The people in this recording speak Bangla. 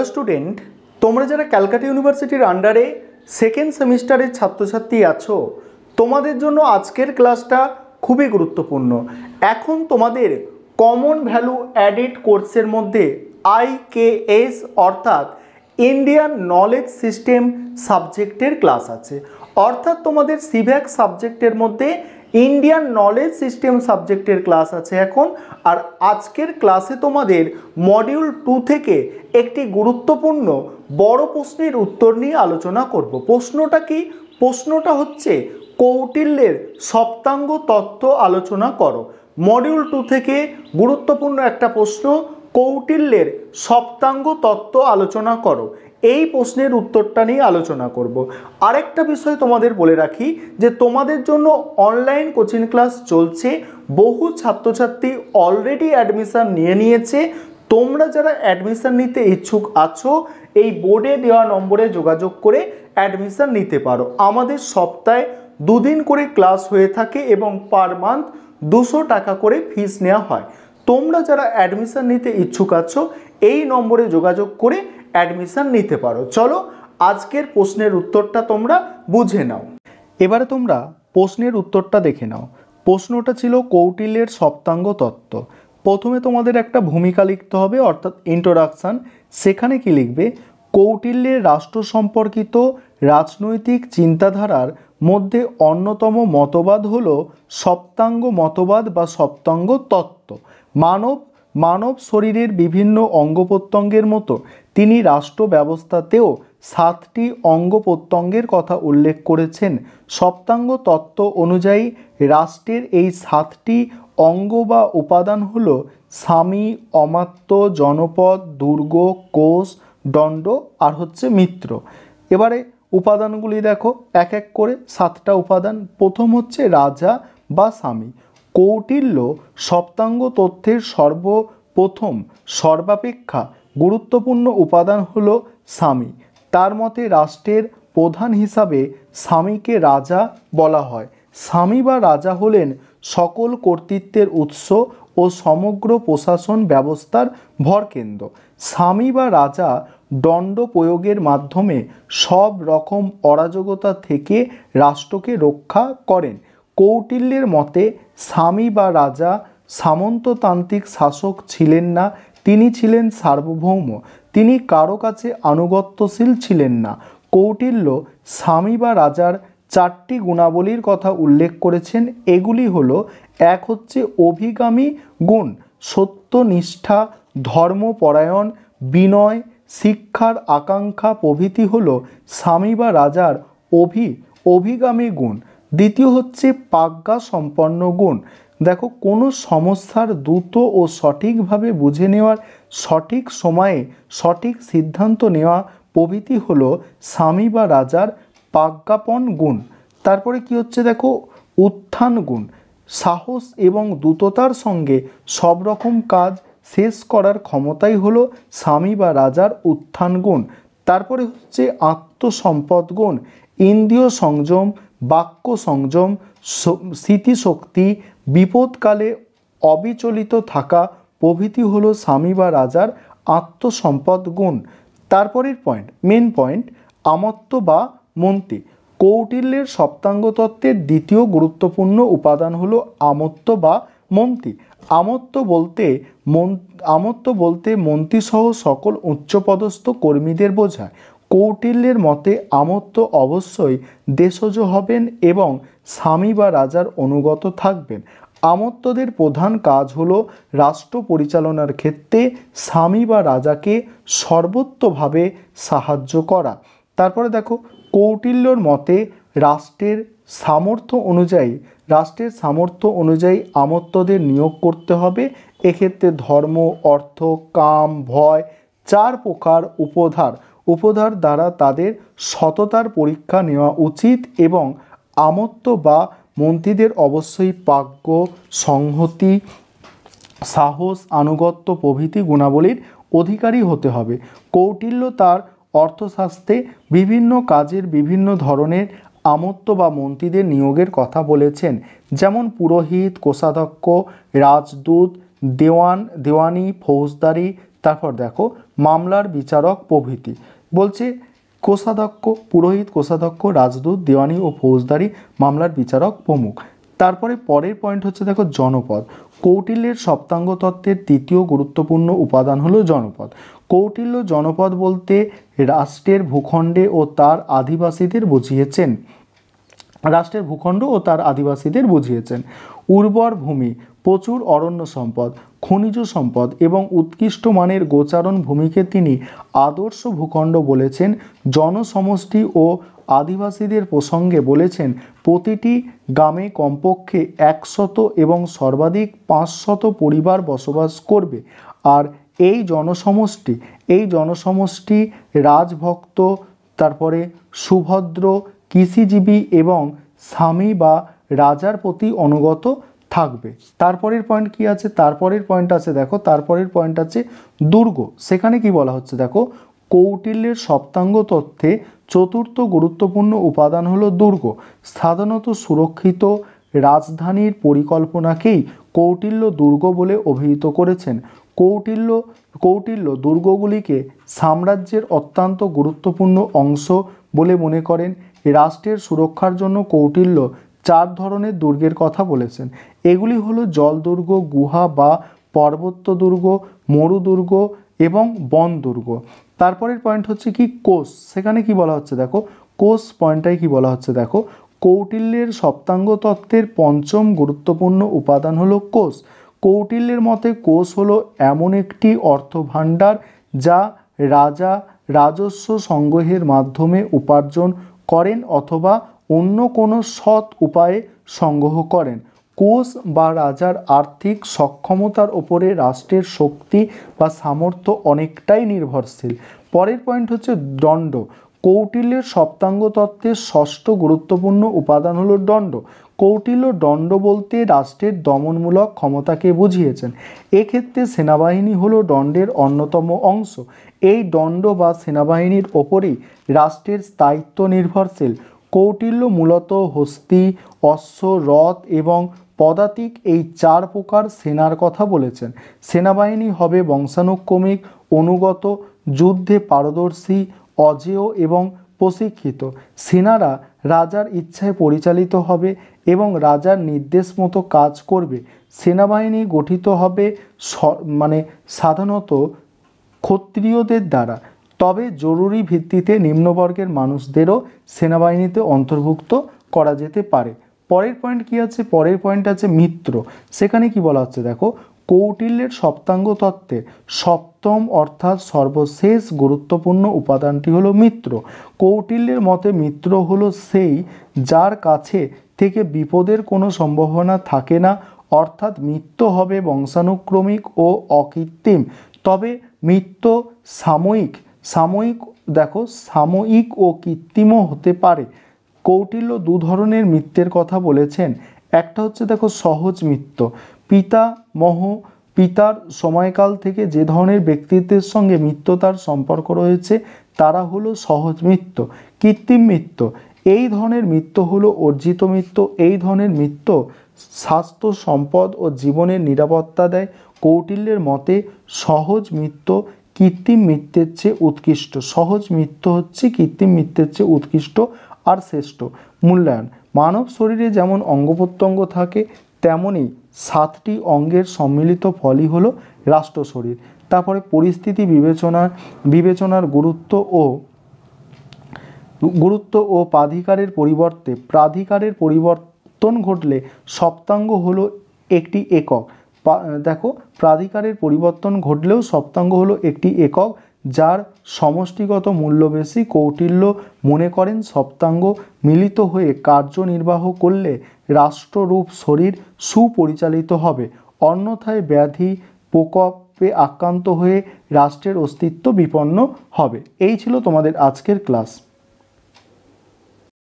স্টুডেন্ট, তোমরা যারা ক্যালকাটা ইউনিভার্সিটির আন্ডারে সেকেন্ড সেমিস্টারের ছাত্রছাত্রী আছো, তোমাদের জন্য আজকের ক্লাসটা খুবই গুরুত্বপূর্ণ। এখন তোমাদের কমন ভ্যালু অ্যাডেড কোর্সের মধ্যে IKS অর্থাৎ ইন্ডিয়ান নলেজ সিস্টেম সাবজেক্টের ক্লাস আছে। অর্থাৎ তোমাদের সিভ্যাক সাবজেক্টের মধ্যে ইন্ডিয়ান নলেজ সিস্টেম সাবজেক্টের ক্লাস আছে এখন। আর আজকের ক্লাসে তোমাদের মডিউল 2 থেকে একটি গুরুত্বপূর্ণ বড় প্রশ্নের উত্তর নিয়ে আলোচনা করব। প্রশ্নটা কি? প্রশ্নটা হচ্ছে কৌটিল্যের সপ্তাঙ্গ তত্ত্ব আলোচনা করো। মডিউল 2 থেকে গুরুত্বপূর্ণ একটা প্রশ্ন, কৌটিল্যের সপ্তাঙ্গ তত্ত্ব আলোচনা করো। এই প্রশ্নের উত্তরটা নিয়ে আলোচনা করব। আরেকটা বিষয় তোমাদের বলে রাখি যে তোমাদের জন্য অনলাইন কোচিং ক্লাস চলছে। বহু ছাত্রছাত্রী অলরেডি অ্যাডমিশন নিয়ে নিয়েছে। তোমরা যারা অ্যাডমিশন নিতে ইচ্ছুক আছো, এই বোর্ডে দেওয়া নম্বরে যোগাযোগ করে অ্যাডমিশন নিতে পারো। আমাদের সপ্তাহে 2 দিন করে ক্লাস হয়ে থাকে এবং পার মান্থ 200 টাকা করে ফিস নেওয়া হয়। তোমরা যারা অ্যাডমিশন নিতে ইচ্ছুক আছো, এই নম্বরে যোগাযোগ করে অ্যাডমিশন নিতে পারো। চলো আজকের প্রশ্নের উত্তরটা তোমরা বুঝে নাও। এবারে তোমরা প্রশ্নের উত্তরটা দেখে নাও। প্রশ্নটা ছিল কৌটিল্যের সপ্তাঙ্গ তত্ত্ব। প্রথমে তোমাদের একটা ভূমিকা লিখতে হবে অর্থাৎ ইন্ট্রোডাকশান। সেখানে কি লিখবে? কৌটিল্যের রাষ্ট্র সম্পর্কিত রাজনৈতিক চিন্তাধারার মধ্যে অন্যতম মতবাদ হল সপ্তাঙ্গ মতবাদ বা সপ্তাঙ্গ তত্ত্ব। মানব শরীরের বিভিন্ন অঙ্গ প্রত্যঙ্গের মতো তিনি রাষ্ট্র ব্যবস্থাতেও 7টি অঙ্গ প্রত্যঙ্গের কথা উল্লেখ করেছেন। সপ্তাঙ্গ তত্ত্ব অনুযায়ী রাষ্ট্রের এই 7টি অঙ্গ বা উপাদান হল স্বামী, অমাত্য, জনপদ, দুর্গ, কোষ, দণ্ড আর হচ্ছে মিত্র। এবারে উপাদানগুলি দেখো এক এক করে, 7টা উপাদান। প্রথম হচ্ছে রাজা বা স্বামী। কৌটিল্য সপ্তাঙ্গ তত্ত্বের সর্বপ্রথম সর্বাপেক্ষা গুরুত্বপূর্ণ উপাদান হল স্বামী। তার মতে রাষ্ট্রের প্রধান হিসাবে স্বামীকে রাজা বলা হয়। স্বামী বা রাজা হলেন সকল কর্তৃত্বের উৎস ও সমগ্র প্রশাসন ব্যবস্থার ভরকেন্দ্র। স্বামী বা রাজা দণ্ড প্রয়োগের মাধ্যমে সব রকম অরাজকতা থেকে রাষ্ট্রকে রক্ষা করেন। কৌটিল্যের মতে স্বামী বা রাজা সামন্ততান্ত্রিক শাসক ছিলেন না, তিনি ছিলেন সার্বভৌম। তিনি কারো কাছে আনুগত্যশীল ছিলেন না। কৌটিল্য স্বামী বা রাজার 4টি গুণাবলীর কথা উল্লেখ করেছেন। এগুলি হলো, এক হচ্ছে অভিগামী গুণ, সত্যনিষ্ঠা, ধর্মপরায়ণ, বিনয়, শিক্ষার আকাঙ্ক্ষা প্রভৃতি হলো স্বামী বা রাজার অভিগামী গুণ। দ্বিতীয় হচ্ছে প্রজ্ঞা সম্পন্ন গুণ। দেখো, কোনো সমস্যার দ্রুত ও সঠিকভাবে বুঝে নেওয়ার, সঠিক সময়ে সঠিক সিদ্ধান্ত নেওয়া প্রভৃতি হলো স্বামী বা রাজার প্রজ্ঞাপন গুণ। তারপরে কি হচ্ছে দেখো, উত্থান গুণ, সাহস এবং দ্রুততার সঙ্গে সব রকম কাজ শেষ করার ক্ষমতাই হলো স্বামী বা রাজার উত্থান গুণ। তারপরে হচ্ছে আত্মসম্পদ গুণ, ইন্দ্রিয় সংযম, বাক্য সংযম, স্মৃতিশক্তি, বিপদকালে অবিচলিত থাকা প্রভৃতি হলো স্বামী বা রাজার আত্মসম্পদ গুণ। তারপরের পয়েন্ট, মেন পয়েন্ট, আমত্ত বা মন্ত্রী। কৌটিল্যের সপ্তাঙ্গ তত্ত্বের দ্বিতীয় গুরুত্বপূর্ণ উপাদান হলো আমত্ত বা মন্ত্রী। আমত্ত বলতে মন্ত্রীসহ সকল উচ্চপদস্থ কর্মীদের বোঝায়। কৌটিল্যের মতে আমত্ত অবশ্যই দেশজ হবেন এবং স্বামী বা রাজার অনুগত থাকবেন। আমত্তদের প্রধান কাজ হলো রাষ্ট্র পরিচালনার ক্ষেত্রে স্বামী বা রাজাকে সর্বতোভাবে সাহায্য করা। তারপরে দেখো, কৌটিল্যর মতে রাষ্ট্রের সামর্থ্য অনুযায়ী আমত্তদের নিয়োগ করতে হবে। এক্ষেত্রে ধর্ম, অর্থ, কাম, ভয় 4 প্রকার উপধার দ্বারা তাদের সততার পরীক্ষা নেওয়া উচিত এবং আমত্ত বা মন্ত্রীদের অবশ্যই প্রাজ্ঞ, সংহতি, সাহস, আনুগত্য প্রভৃতি গুণাবলীর অধিকারী হতে হবে। কৌটিল্য তার অর্থশাস্ত্রে বিভিন্ন কাজের বিভিন্ন ধরনের আমত্ত বা মন্ত্রীদের নিয়োগের কথা বলেছেন, যেমন পুরোহিত, কোষাধ্যক্ষ, রাজদূত, দেওয়ানি, ফৌজদারি, তারপর দেখো মামলার বিচারক প্রভৃতি বলছে কোষাধ্যক্ষ, পুরোহিত, কোষাধ্যক্ষ, রাজদূত, দেওয়ানি ও ফৌজদারি মামলার বিচারক প্রমুখ। তারপরে পরের পয়েন্ট হচ্ছে দেখো জনপদ। কৌটিল্যের সপ্তাঙ্গ তত্ত্বের তৃতীয় গুরুত্বপূর্ণ উপাদান হলো জনপদ। কৌটিল্য জনপদ বলতে রাষ্ট্রের ভূখণ্ডে ও তার আদিবাসীদের বুঝিয়েছেন। রাষ্ট্রের ভূখণ্ড ও তার আদিবাসীদের বুঝিয়েছেন। উর্বর ভূমি, প্রচুর অরণ্য সম্পদ, খনিজ সম্পদ এবং উৎকৃষ্ট মানের গোচারণ ভূমিকে তিনি আদর্শ ভূখণ্ড বলেছেন। জনসমষ্টি ও আদিবাসীদের প্রসঙ্গে বলেছেন প্রতিটি গ্রামে কমপক্ষে 100 এবং সর্বাধিক 500 পরিবার বসবাস করবে। আর এই জনসমষ্টি রাজভক্ত, তারপরে সুভদ্র, কৃষিজীবী এবং স্বামী বা রাজার প্রতি অনুগত থাকবে। তারপরের পয়েন্ট কি আছে? তারপরের পয়েন্ট আছে দেখো, তারপরের পয়েন্ট আছে দুর্গ। সেখানে কি বলা হচ্ছে দেখো, কৌটিল্যের সপ্তাঙ্গ তত্ত্বে চতুর্থ গুরুত্বপূর্ণ উপাদান হলো দুর্গ। সাধারণত সুরক্ষিত রাজধানীর পরিকল্পনাকেই কৌটিল্য দুর্গ বলে অভিহিত করেছেন। কৌটিল্য দুর্গগুলিকে সাম্রাজ্যের অত্যন্ত গুরুত্বপূর্ণ অংশ বলে মনে করেন। রাষ্ট্রের সুরক্ষার জন্য কৌটিল্য 4 ধরনের দুর্গের কথা বলেছেন। এগুলি হলো জলদুর্গ, গুহা বা পর্বত দুর্গ, মরুদুর্গ এবং বন দুর্গ। তারপরের পয়েন্ট হচ্ছে কি কোষ। সেখানে কি বলা হচ্ছে দেখো, কোষ পয়েন্টটাই কি বলা হচ্ছে দেখো, কৌটিল্যের সপ্তাঙ্গ তত্ত্বের পঞ্চম গুরুত্বপূর্ণ উপাদান হলো কোষ। কৌটিল্যের মতে কোষ হলো এমন একটি অর্থভাণ্ডার যা রাজা রাজস্ব সংগ্রহের মাধ্যমে উপার্জন করেন অথবা অন্য কোনো সৎ উপায়ে সংগ্রহ করেন। কোষ বা রাজার আর্থিক সক্ষমতার ওপরে রাষ্ট্রের শক্তি বা সামর্থ্য অনেকটাই নির্ভরশীল। পরের পয়েন্ট হচ্ছে দণ্ড। কৌটিল্যের সপ্তাঙ্গ তত্ত্বের ষষ্ঠ গুরুত্বপূর্ণ উপাদান হলো দণ্ড। কৌটিল্য দণ্ড বলতে রাষ্ট্রের দমনমূলক ক্ষমতাকে বুঝিয়েছেন। এক্ষেত্রে সেনাবাহিনী হলো দণ্ডের অন্যতম অংশ। এই দণ্ড বা সেনাবাহিনীর ওপরেই রাষ্ট্রের স্থায়িত্ব নির্ভরশীল। কৌটিল্য মূলত হস্তি, অশ্ব, রথ এবং পদাতিক এই 4 প্রকার সেনার কথা বলেছেন। সেনাবাহিনী হবে বংশানুক্রমিক, অনুগত, যুদ্ধে পারদর্শী, অজেয় এবং প্রশিক্ষিত। সেনারা রাজার ইচ্ছায় পরিচালিত হবে এবং রাজার নির্দেশ মতো কাজ করবে। সেনাবাহিনী গঠিত হবে সাধারণত ক্ষত্রিয়দের দ্বারা, তবে জরুরি ভিত্তিতে নিম্নবর্গের মানুষদেরও সেনাবাহিনীতে অন্তর্ভুক্ত করা যেতে পারে। পরের পয়েন্ট কি আছে? পরের পয়েন্ট আছে মিত্র। সেখানে কি বলা হচ্ছে দেখো, কৌটিল্যের সপ্তাঙ্গ তত্ত্বের সপ্তম অর্থাৎ সর্বশেষ গুরুত্বপূর্ণ উপাদানটি হলো মিত্র। কৌটিল্যের মতে মিত্র হলো সেই যার কাছে থেকে বিপদের কোনো সম্ভাবনা থাকে না, অর্থাৎ মিত্র হবে বংশানুক্রমিক ও অকৃত্রিম। তবে মিত্র সাময়িক ও কৃত্রিমও হতে পারে। কৌটিল্য 2 ধরনের মিত্রের কথা বলেছেন। একটা হচ্ছে দেখো সহজ মিত্র। পিতার সময়কাল থেকে যে ধরনের ব্যক্তিত্বের সঙ্গে মিত্রতার সম্পর্ক রয়েছে তারা হলো সহজ মিত্র। কৃত্রিম মিত্র, এই ধরনের মিত্র হলো অর্জিত মিত্র। এই ধরনের মিত্র স্বাস্থ্য, সম্পদ ও জীবনের নিরাপত্তা দেয়। কৌটিল্যের মতে সহজ মিত্র কৃত্রিম মিত্রের চেয়ে উৎকৃষ্ট। সহজ মিত্র হচ্ছে কৃত্রিম মিত্রের চেয়ে উৎকৃষ্ট আর শ্রেষ্ঠ। মূল্যায়ন। মানব শরীরে যেমন অঙ্গ প্রত্যঙ্গ থাকে তেমনি 7টি অঙ্গের সম্মিলিত ফলই হলো রাষ্ট্র শরীর। তারপরে পরিস্থিতি বিবেচনার গুরুত্ব ও প্রাধিকারের পরিবর্তন ঘটলে সপ্তাঙ্গ হলো একটি একক। দেখো, প্রাধিকারের পরিবর্তন ঘটলেও সপ্তাঙ্গ হলো একটি একক যার সমষ্টিগত মূল্য বেশি। কৌটিল্য মনে করেন সপ্তাঙ্গ মিলিত হয়ে কার্যনির্বাহ করলে রাষ্ট্ররূপ শরীর সুপরিচালিত হবে, অন্যথায় ব্যাধি প্রকোপে আক্রান্ত হয়ে রাষ্ট্রের অস্তিত্ব বিপন্ন হবে। এই ছিল তোমাদের আজকের ক্লাস।